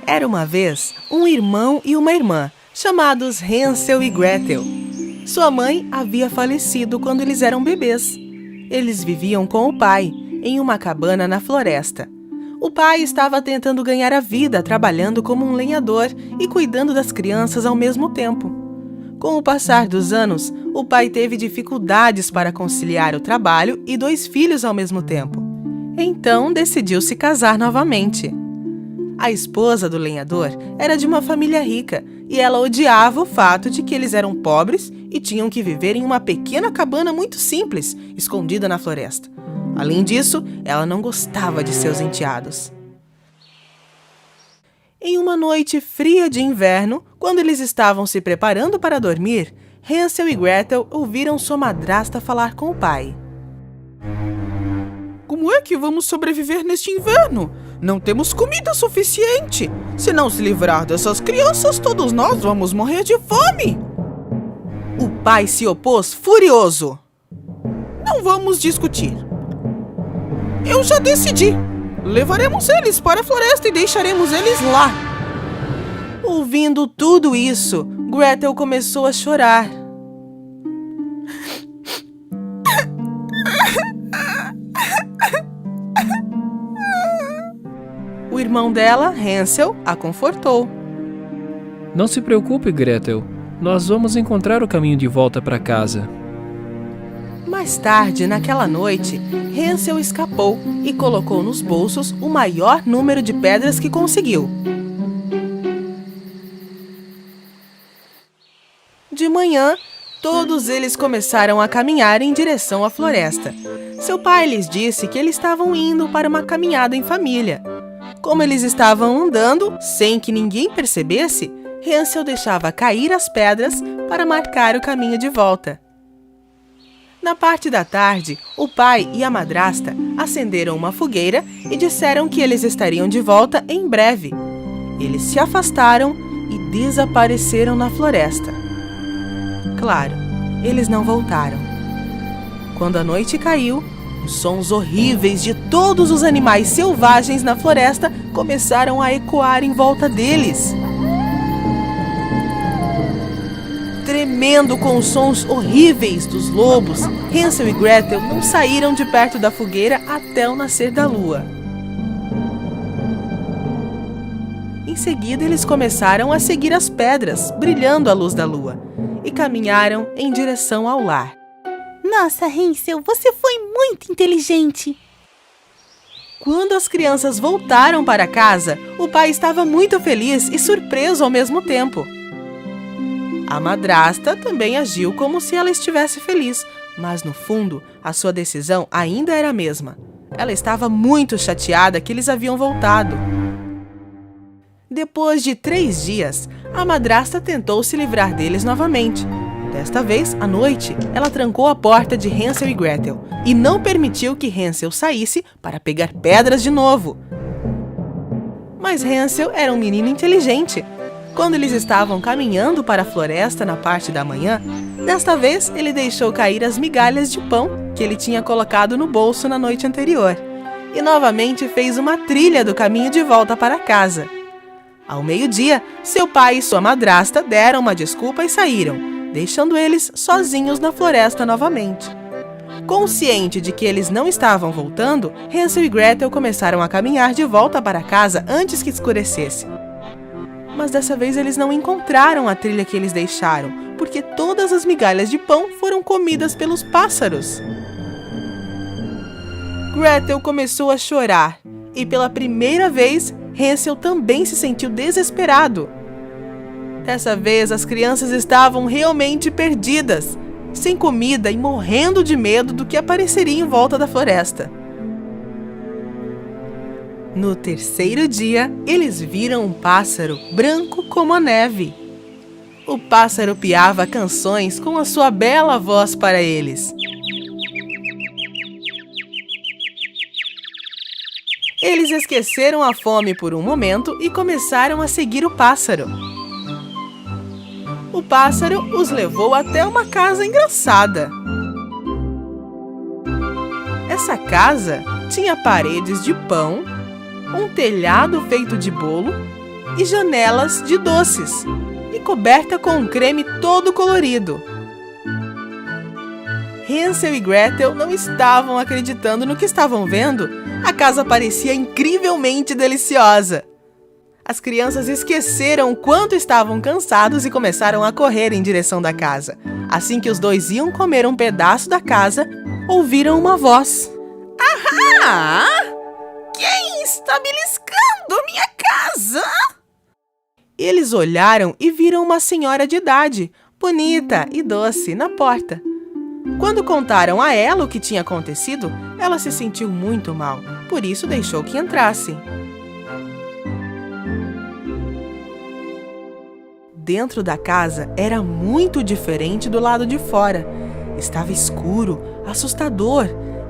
Era uma vez um irmão e uma irmã, chamados Hansel e Gretel. Sua mãe havia falecido quando eles eram bebês. Eles viviam com o pai, em uma cabana na floresta. O pai estava tentando ganhar a vida trabalhando como um lenhador e cuidando das crianças ao mesmo tempo. Com o passar dos anos, o pai teve dificuldades para conciliar o trabalho e 2 filhos ao mesmo tempo. Então, decidiu se casar novamente. A esposa do lenhador era de uma família rica e ela odiava o fato de que eles eram pobres e tinham que viver em uma pequena cabana muito simples, escondida na floresta. Além disso, ela não gostava de seus enteados. Em uma noite fria de inverno, quando eles estavam se preparando para dormir, Hansel e Gretel ouviram sua madrasta falar com o pai. Como é que vamos sobreviver neste inverno? Não temos comida suficiente. Se não se livrar dessas crianças, todos nós vamos morrer de fome. O pai se opôs furioso. Não vamos discutir. Eu já decidi. Levaremos eles para a floresta e deixaremos eles lá. Ouvindo tudo isso, Gretel começou a chorar. O irmão dela, Hansel, a confortou. Não se preocupe, Gretel. Nós vamos encontrar o caminho de volta para casa. Mais tarde, naquela noite, Hansel escapou e colocou nos bolsos o maior número de pedras que conseguiu. De manhã, todos eles começaram a caminhar em direção à floresta. Seu pai lhes disse que eles estavam indo para uma caminhada em família. Como eles estavam andando, sem que ninguém percebesse, Hansel deixava cair as pedras para marcar o caminho de volta. Na parte da tarde, o pai e a madrasta acenderam uma fogueira e disseram que eles estariam de volta em breve. Eles se afastaram e desapareceram na floresta. Claro, eles não voltaram. Quando a noite caiu, os sons horríveis de todos os animais selvagens na floresta começaram a ecoar em volta deles. Tremendo com os sons horríveis dos lobos, Hansel e Gretel não saíram de perto da fogueira até o nascer da lua. Em seguida, eles começaram a seguir as pedras, brilhando à luz da lua, e caminharam em direção ao lar. Nossa, Hansel, você foi muito inteligente! Quando as crianças voltaram para casa, o pai estava muito feliz e surpreso ao mesmo tempo. A madrasta também agiu como se ela estivesse feliz, mas no fundo, a sua decisão ainda era a mesma. Ela estava muito chateada que eles haviam voltado. Depois de 3 dias, a madrasta tentou se livrar deles novamente. Desta vez, à noite, ela trancou a porta de Hansel e Gretel e não permitiu que Hansel saísse para pegar pedras de novo. Mas Hansel era um menino inteligente. Quando eles estavam caminhando para a floresta na parte da manhã, desta vez ele deixou cair as migalhas de pão que ele tinha colocado no bolso na noite anterior e novamente fez uma trilha do caminho de volta para casa. Ao meio-dia, seu pai e sua madrasta deram uma desculpa e saíram, deixando eles sozinhos na floresta novamente. Consciente de que eles não estavam voltando, Hansel e Gretel começaram a caminhar de volta para casa antes que escurecesse. Mas dessa vez eles não encontraram a trilha que eles deixaram, porque todas as migalhas de pão foram comidas pelos pássaros. Gretel começou a chorar, e pela primeira vez, Hansel também se sentiu desesperado. Dessa vez, as crianças estavam realmente perdidas, sem comida e morrendo de medo do que apareceria em volta da floresta. No terceiro dia, eles viram um pássaro branco como a neve. O pássaro piava canções com a sua bela voz para eles. Eles esqueceram a fome por um momento e começaram a seguir o pássaro. O pássaro os levou até uma casa engraçada. Essa casa tinha paredes de pão, um telhado feito de bolo e janelas de doces, e coberta com um creme todo colorido. Hansel e Gretel não estavam acreditando no que estavam vendo. A casa parecia incrivelmente deliciosa. As crianças esqueceram o quanto estavam cansados e começaram a correr em direção da casa. Assim que os dois iam comer um pedaço da casa, ouviram uma voz. Ah! Quem está beliscando minha casa? Eles olharam e viram uma senhora de idade, bonita e doce, na porta. Quando contaram a ela o que tinha acontecido, ela se sentiu muito mal, por isso deixou que entrassem. Dentro da casa era muito diferente do lado de fora. Estava escuro, assustador,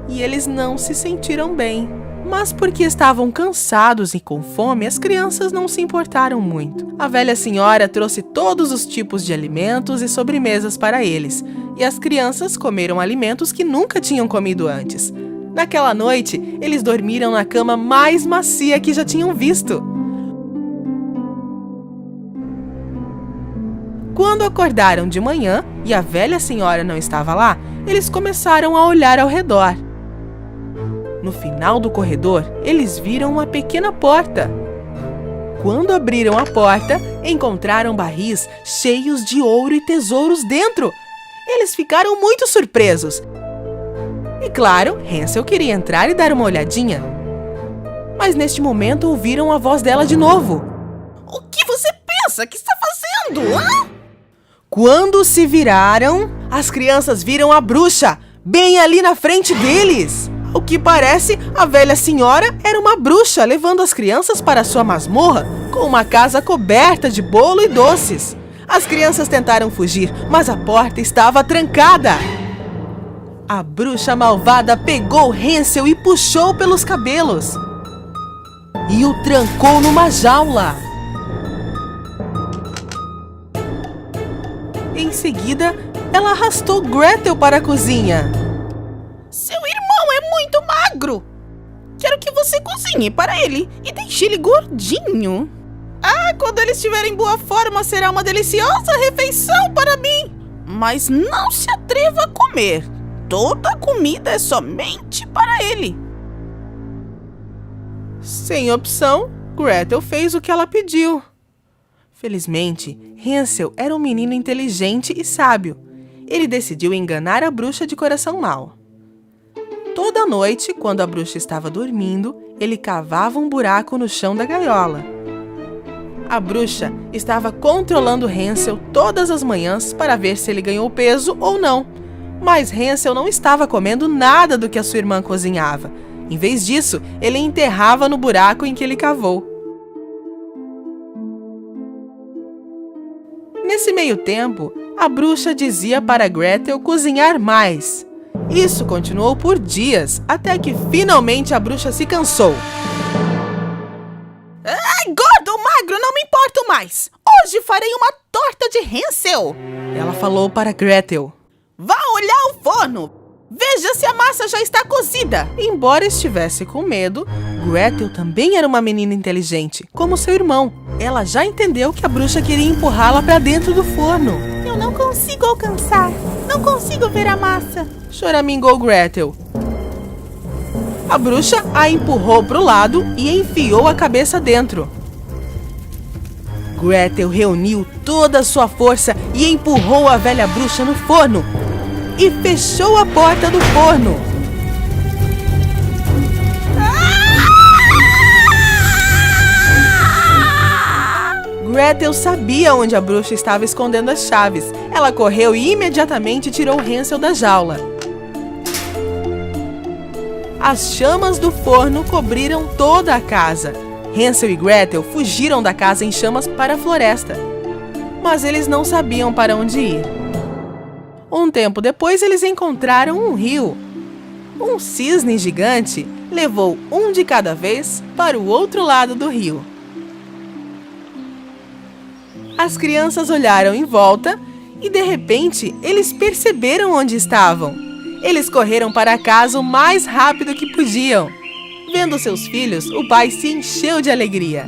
e eles não se sentiram bem. Mas porque estavam cansados e com fome, as crianças não se importaram muito. A velha senhora trouxe todos os tipos de alimentos e sobremesas para eles, e as crianças comeram alimentos que nunca tinham comido antes. Naquela noite, eles dormiram na cama mais macia que já tinham visto. Quando acordaram de manhã e a velha senhora não estava lá, eles começaram a olhar ao redor. No final do corredor, eles viram uma pequena porta. Quando abriram a porta, encontraram barris cheios de ouro e tesouros dentro. Eles ficaram muito surpresos. E claro, Hansel queria entrar e dar uma olhadinha. Mas neste momento ouviram a voz dela de novo. O que você pensa que está fazendo, hã? Quando se viraram, as crianças viram a bruxa bem ali na frente deles. Ao que parece, a velha senhora era uma bruxa levando as crianças para sua masmorra com uma casa coberta de bolo e doces. As crianças tentaram fugir, mas a porta estava trancada. A bruxa malvada pegou Hansel e puxou pelos cabelos e o trancou numa jaula. Em seguida, ela arrastou Gretel para a cozinha. Seu irmão é muito magro. Quero que você cozinhe para ele e deixe ele gordinho. Ah, quando ele estiver em boa forma, será uma deliciosa refeição para mim. Mas não se atreva a comer. Toda a comida é somente para ele. Sem opção, Gretel fez o que ela pediu. Felizmente, Hansel era um menino inteligente e sábio. Ele decidiu enganar a bruxa de coração mau. Toda noite, quando a bruxa estava dormindo, ele cavava um buraco no chão da gaiola. A bruxa estava controlando Hansel todas as manhãs para ver se ele ganhou peso ou não. Mas Hansel não estava comendo nada do que a sua irmã cozinhava. Em vez disso, ele enterrava no buraco em que ele cavou. Nesse meio tempo, a bruxa dizia para Gretel cozinhar mais. Isso continuou por dias, até que finalmente a bruxa se cansou. Ai, gordo ou magro, não me importo mais. Hoje farei uma torta de Hansel. Ela falou para Gretel. Vá olhar o forno. Veja se a massa já está cozida. Embora estivesse com medo, Gretel também era uma menina inteligente, como seu irmão. Ela já entendeu que a bruxa queria empurrá-la para dentro do forno. Eu não consigo alcançar. Não consigo ver a massa. Choramingou Gretel. A bruxa a empurrou para o lado e enfiou a cabeça dentro. Gretel reuniu toda a sua força e empurrou a velha bruxa no forno. E fechou a porta do forno. Gretel sabia onde a bruxa estava escondendo as chaves. Ela correu e imediatamente tirou Hansel da jaula. As chamas do forno cobriram toda a casa. Hansel e Gretel fugiram da casa em chamas para a floresta. Mas eles não sabiam para onde ir. Um tempo depois, eles encontraram um rio. Um cisne gigante levou um de cada vez para o outro lado do rio. As crianças olharam em volta e, de repente, eles perceberam onde estavam. Eles correram para casa o mais rápido que podiam. Vendo seus filhos, o pai se encheu de alegria.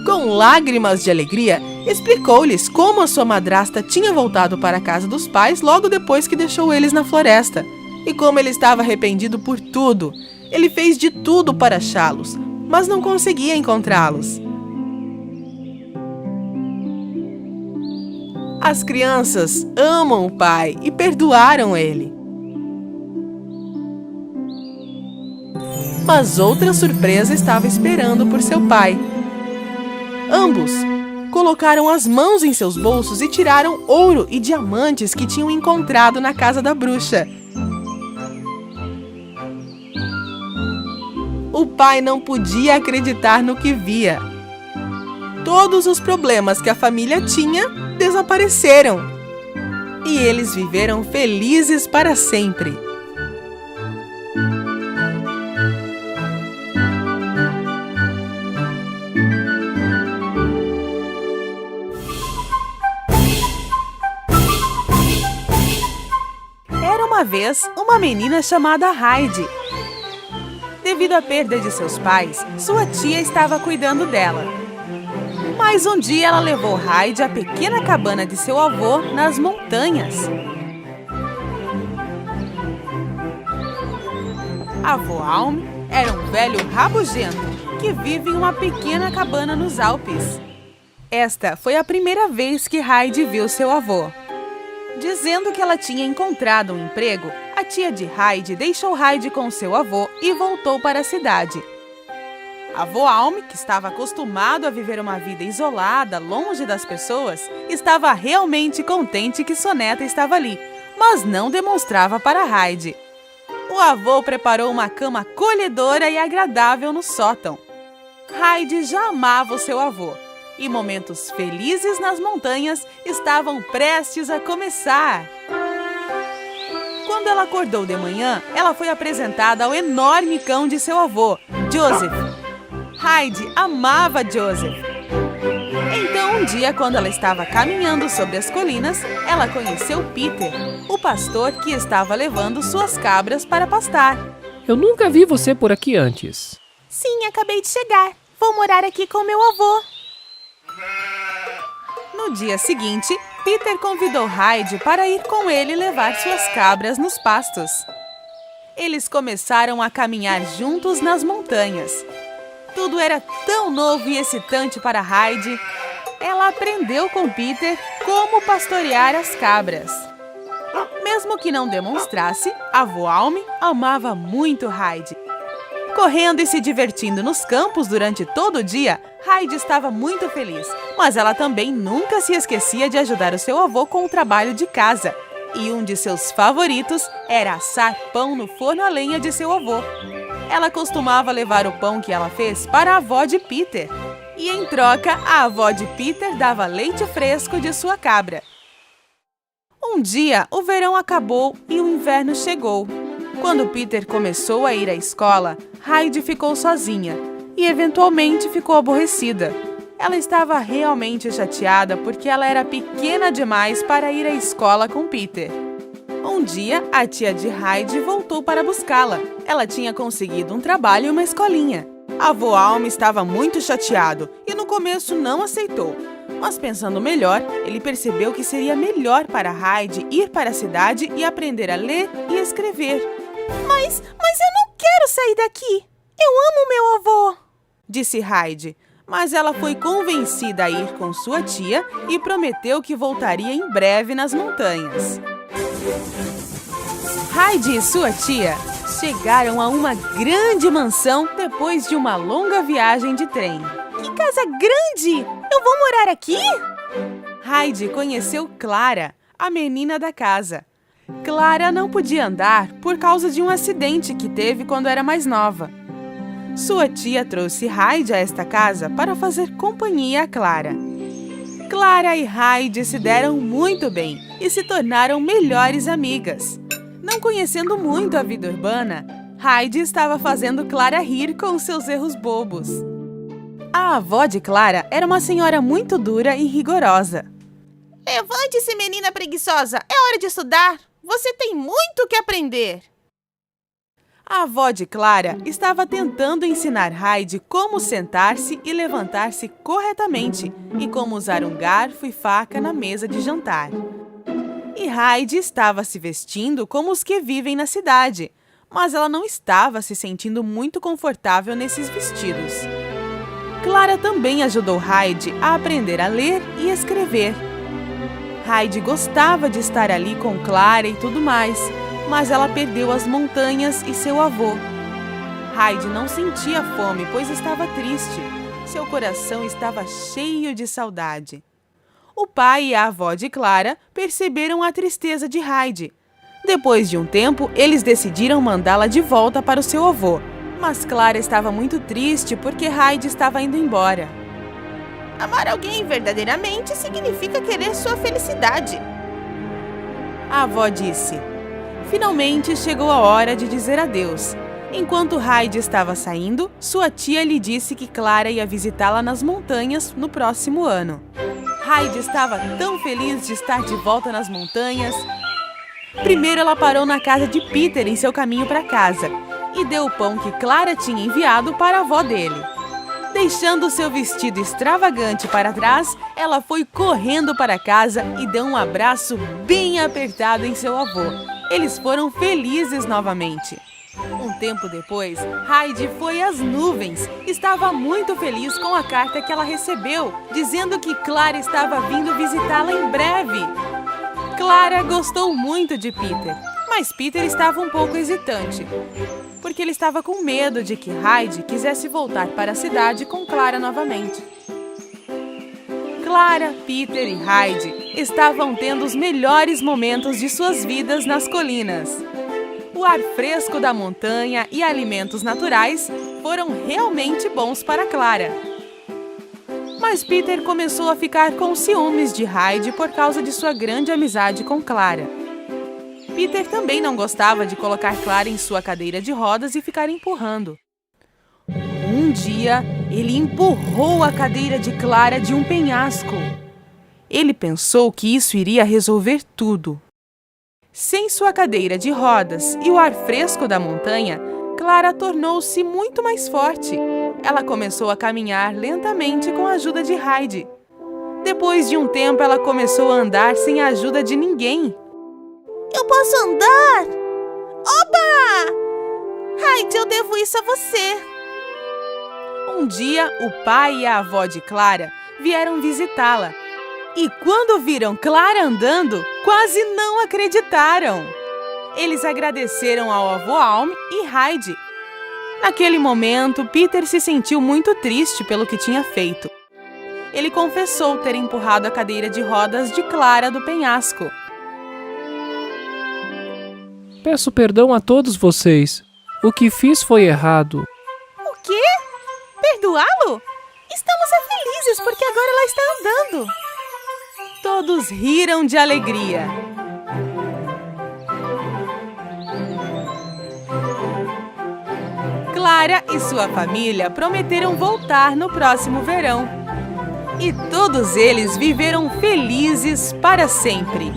Com lágrimas de alegria, explicou-lhes como a sua madrasta tinha voltado para a casa dos pais logo depois que deixou eles na floresta, e como ele estava arrependido por tudo. Ele fez de tudo para achá-los, mas não conseguia encontrá-los. As crianças amam o pai e perdoaram ele. Mas outra surpresa estava esperando por seu pai. Ambos colocaram as mãos em seus bolsos e tiraram ouro e diamantes que tinham encontrado na casa da bruxa. O pai não podia acreditar no que via. Todos os problemas que a família tinha desapareceram. E eles viveram felizes para sempre. Era uma vez uma menina chamada Heidi. Devido à perda de seus pais, sua tia estava cuidando dela. Mas um dia ela levou Heidi à pequena cabana de seu avô nas montanhas. Avô Alm era um velho rabugento que vive em uma pequena cabana nos Alpes. Esta foi a primeira vez que Heidi viu seu avô. Dizendo que ela tinha encontrado um emprego, a tia de Heidi deixou Heidi com seu avô e voltou para a cidade. Avô Alm, que estava acostumado a viver uma vida isolada, longe das pessoas, estava realmente contente que sua neta estava ali, mas não demonstrava para Heidi. O avô preparou uma cama acolhedora e agradável no sótão. Heidi já amava o seu avô, e momentos felizes nas montanhas estavam prestes a começar. Quando ela acordou de manhã, ela foi apresentada ao enorme cão de seu avô, Joseph. Heidi amava Joseph. Então, um dia, quando ela estava caminhando sobre as colinas, ela conheceu Peter, o pastor que estava levando suas cabras para pastar. Eu nunca vi você por aqui antes. Sim, acabei de chegar. Vou morar aqui com meu avô. No dia seguinte, Peter convidou Heidi para ir com ele levar suas cabras nos pastos. Eles começaram a caminhar juntos nas montanhas. Tudo era tão novo e excitante para Heidi. Ela aprendeu com Peter como pastorear as cabras. Mesmo que não demonstrasse, avô Alm amava muito Heidi. Correndo e se divertindo nos campos durante todo o dia, Heidi estava muito feliz, mas ela também nunca se esquecia de ajudar o seu avô com o trabalho de casa. E um de seus favoritos era assar pão no forno a lenha de seu avô. Ela costumava levar o pão que ela fez para a avó de Peter. E em troca, a avó de Peter dava leite fresco de sua cabra. Um dia, o verão acabou e o inverno chegou. Quando Peter começou a ir à escola, Heidi ficou sozinha e eventualmente ficou aborrecida. Ela estava realmente chateada porque ela era pequena demais para ir à escola com Peter. Um dia, a tia de Heidi voltou para buscá-la. Ela tinha conseguido um trabalho em uma escolinha. Avô Alm estava muito chateado e no começo não aceitou. Mas pensando melhor, ele percebeu que seria melhor para Heidi ir para a cidade e aprender a ler e escrever. Mas eu não quero sair daqui. Eu amo meu avô, disse Heidi. Mas ela foi convencida a ir com sua tia e prometeu que voltaria em breve nas montanhas. Heidi e sua tia chegaram a uma grande mansão depois de uma longa viagem de trem. Que casa grande! Eu vou morar aqui? Heidi conheceu Clara, a menina da casa. Clara não podia andar por causa de um acidente que teve quando era mais nova. Sua tia trouxe Heidi a esta casa para fazer companhia a Clara. Clara e Heidi se deram muito bem e se tornaram melhores amigas. Não conhecendo muito a vida urbana, Heidi estava fazendo Clara rir com seus erros bobos. A avó de Clara era uma senhora muito dura e rigorosa. Levante-se, menina preguiçosa. É hora de estudar. Você tem muito que aprender. A avó de Clara estava tentando ensinar Hyde como sentar-se e levantar-se corretamente e como usar um garfo e faca na mesa de jantar. E Hyde estava se vestindo como os que vivem na cidade, mas ela não estava se sentindo muito confortável nesses vestidos. Clara também ajudou Hyde a aprender a ler e escrever. Hyde gostava de estar ali com Clara e tudo mais, mas ela perdeu as montanhas e seu avô. Hyde não sentia fome, pois estava triste. Seu coração estava cheio de saudade. O pai e a avó de Clara perceberam a tristeza de Hyde. Depois de um tempo, eles decidiram mandá-la de volta para o seu avô, mas Clara estava muito triste porque Hyde estava indo embora. Amar alguém verdadeiramente significa querer sua felicidade. A avó disse. Finalmente chegou a hora de dizer adeus. Enquanto Hyde estava saindo, sua tia lhe disse que Clara ia visitá-la nas montanhas no próximo ano. Hyde estava tão feliz de estar de volta nas montanhas. Primeiro ela parou na casa de Peter em seu caminho para casa e deu o pão que Clara tinha enviado para a avó dele. Deixando seu vestido extravagante para trás, ela foi correndo para casa e deu um abraço bem apertado em seu avô. Eles foram felizes novamente. Um tempo depois, Hyde foi às nuvens. Estava muito feliz com a carta que ela recebeu, dizendo que Clara estava vindo visitá-la em breve. Clara gostou muito de Peter, mas Peter estava um pouco hesitante, porque ele estava com medo de que Hyde quisesse voltar para a cidade com Clara novamente. Clara, Peter e Hyde estavam tendo os melhores momentos de suas vidas nas colinas. O ar fresco da montanha e alimentos naturais foram realmente bons para Clara. Mas Peter começou a ficar com ciúmes de Hyde por causa de sua grande amizade com Clara. Peter também não gostava de colocar Clara em sua cadeira de rodas e ficar empurrando. Um dia, ele empurrou a cadeira de Clara de um penhasco. Ele pensou que isso iria resolver tudo. Sem sua cadeira de rodas e o ar fresco da montanha, Clara tornou-se muito mais forte. Ela começou a caminhar lentamente com a ajuda de Hyde. Depois de um tempo, ela começou a andar sem a ajuda de ninguém. Eu posso andar? Oba! Hyde, eu devo isso a você. Um dia, o pai e a avó de Clara vieram visitá-la. E quando viram Clara andando, quase não acreditaram. Eles agradeceram ao avô Alm e Hyde. Naquele momento, Peter se sentiu muito triste pelo que tinha feito. Ele confessou ter empurrado a cadeira de rodas de Clara do penhasco. Peço perdão a todos vocês. O que fiz foi errado. O quê? Perdoá-lo? Estamos felizes porque agora ela está andando. Todos riram de alegria. Clara e sua família prometeram voltar no próximo verão. E todos eles viveram felizes para sempre.